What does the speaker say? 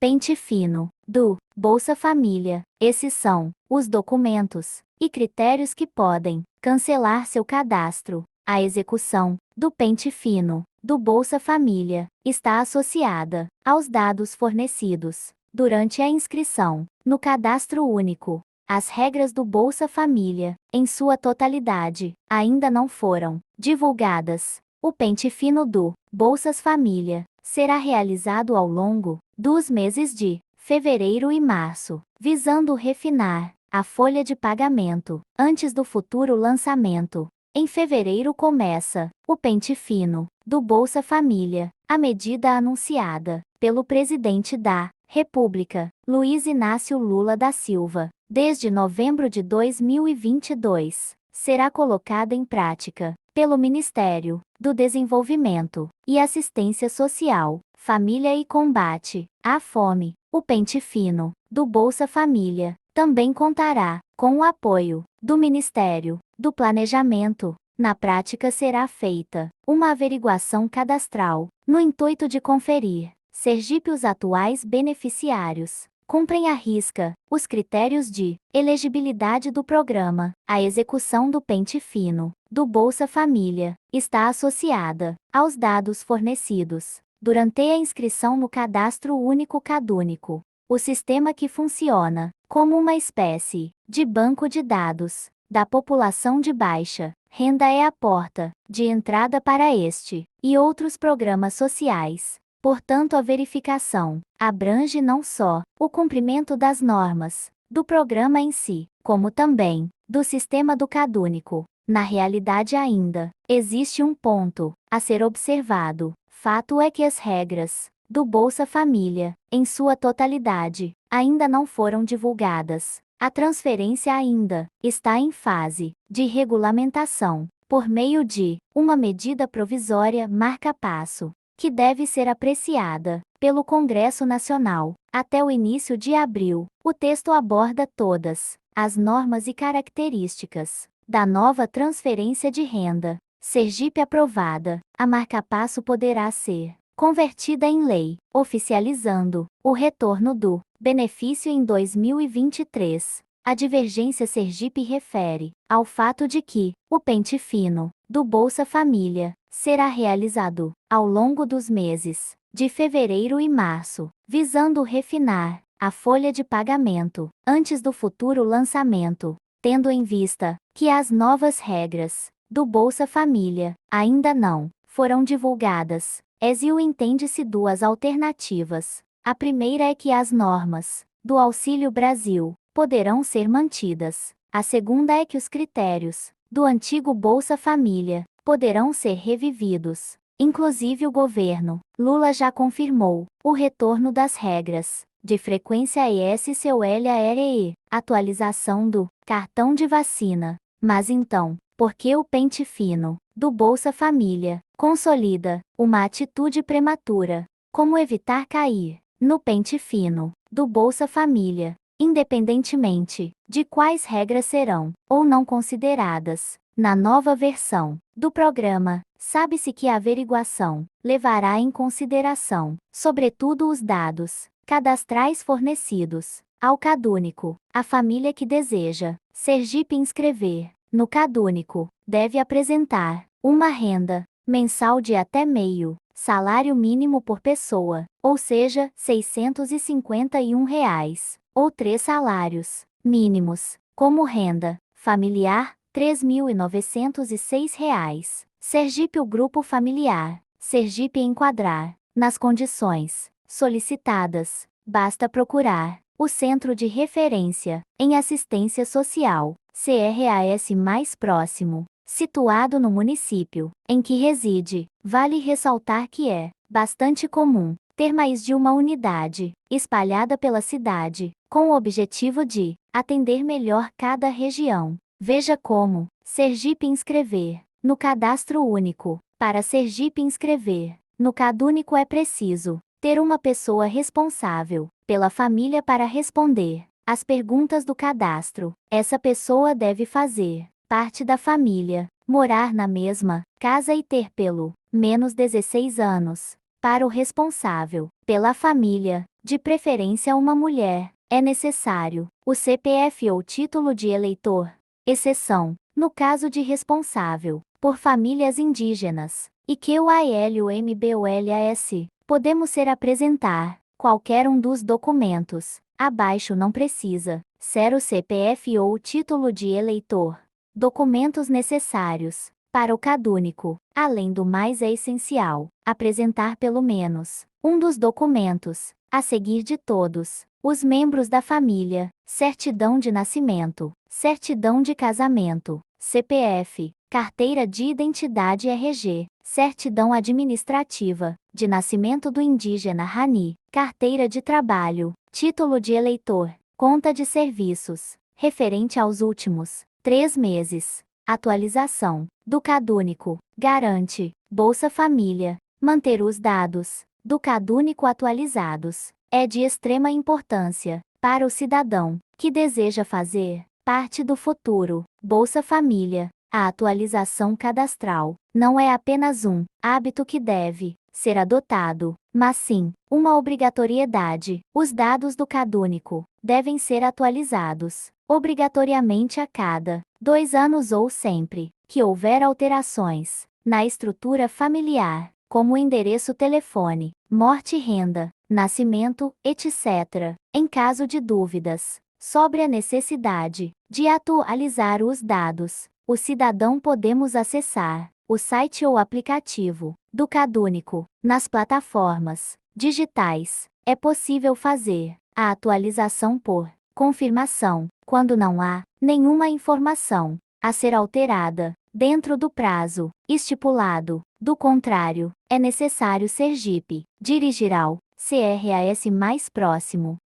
Pente fino, do Bolsa Família. Esses são os documentos e critérios que podem cancelar seu cadastro. A execução do pente fino, do Bolsa Família, está associada aos dados fornecidos durante a inscrição no Cadastro Único. As regras do Bolsa Família, em sua totalidade, ainda não foram divulgadas. O pente fino do Bolsas Família será realizado ao longo dos meses de fevereiro e março, visando refinar a folha de pagamento antes do futuro lançamento. Em fevereiro começa o pente fino do Bolsa Família, a medida anunciada pelo presidente da República, Luiz Inácio Lula da Silva, desde novembro de 2022, será colocada em prática pelo Ministério do Desenvolvimento e Assistência Social, Família e Combate à Fome. O pente fino do Bolsa Família também contará com o apoio do Ministério do Planejamento. Na prática será feita uma averiguação cadastral, no intuito de conferir Sergipe os atuais beneficiários cumprem à risca os critérios de elegibilidade do programa. A execução do pente fino do Bolsa Família está associada aos dados fornecidos durante a inscrição no Cadastro Único Cadúnico, o sistema que funciona como uma espécie de banco de dados da população de baixa renda é a porta de entrada para este e outros programas sociais. Portanto, a verificação abrange não só o cumprimento das normas do programa em si, como também do sistema do cadúnico. Na realidade ainda existe um ponto a ser observado. Fato é que as regras do Bolsa Família, em sua totalidade, ainda não foram divulgadas. A transferência ainda está em fase de regulamentação, por meio de uma medida provisória marca-passo, que deve ser apreciada pelo Congresso Nacional. Até o início de abril, o texto aborda todas as normas e características da nova transferência de renda. Sergipe aprovada, a marca-passo poderá ser convertida em lei, oficializando o retorno do benefício em 2023. A divergência Sergipe refere ao fato de que o pente fino do Bolsa Família será realizado ao longo dos meses de fevereiro e março, visando refinar a folha de pagamento antes do futuro lançamento, tendo em vista que as novas regras do Bolsa Família ainda não foram divulgadas. Entende-se duas alternativas. A primeira é que as normas do Auxílio Brasil poderão ser mantidas. A segunda é que os critérios do antigo Bolsa Família poderão ser revividos. Inclusive o governo Lula já confirmou o retorno das regras de frequência ESCOLARE, atualização do cartão de vacina. Mas então, por que o pente fino do Bolsa Família consolida uma atitude prematura? Como evitar cair no pente fino do Bolsa Família, independentemente de quais regras serão ou não consideradas na nova versão do programa? Sabe-se que a averiguação levará em consideração, sobretudo, os dados cadastrais fornecidos ao cadúnico. A família que deseja Sergipe inscrever no cadúnico deve apresentar uma renda mensal de até meio salário mínimo por pessoa, ou seja, R$ 651, ou 3 salários mínimos, como renda familiar, R$ 3.906. Sergipe. O grupo familiar Sergipe enquadrar nas condições solicitadas, basta procurar o Centro de Referência em Assistência Social, CRAS mais próximo, situado no município em que reside. Vale ressaltar que é bastante comum ter mais de uma unidade espalhada pela cidade, com o objetivo de atender melhor cada região. Veja como Sergipe inscrever no Cadastro Único. Para Sergipe inscrever no cadúnico é preciso ter uma pessoa responsável pela família para responder às perguntas do cadastro. Essa pessoa deve fazer parte da família, morar na mesma casa e ter pelo menos 16 anos. Para o responsável pela família, de preferência uma mulher, é necessário o CPF ou título de eleitor. Exceção, no caso de responsável por famílias indígenas, e que o ALUMBOLAS, podemos ser apresentar qualquer um dos documentos abaixo não precisa ser o CPF ou o título de eleitor. Documentos necessários para o CadÚnico, além do mais é essencial apresentar pelo menos um dos documentos a seguir de todos os membros da família: certidão de nascimento, certidão de casamento, CPF, carteira de identidade RG, certidão administrativa de nascimento do indígena Rani, carteira de trabalho, título de eleitor, conta de serviços, referente aos últimos 3 meses. Atualização do CadÚnico garante Bolsa Família. Manter os dados do CadÚnico atualizados é de extrema importância para o cidadão que deseja fazer parte do futuro Bolsa Família. A atualização cadastral não é apenas um hábito que deve ser adotado, mas sim uma obrigatoriedade. Os dados do CadÚnico devem ser atualizados obrigatoriamente a cada 2 anos ou sempre que houver alterações na estrutura familiar, como endereço, telefone, morte, renda, nascimento, etc. Em caso de dúvidas sobre a necessidade de atualizar os dados, o cidadão podemos acessar o site ou aplicativo do CadÚnico. Nas plataformas digitais, é possível fazer a atualização por confirmação, quando não há nenhuma informação a ser alterada dentro do prazo estipulado. Do contrário, é necessário Sergipe dirigir ao CRAS mais próximo.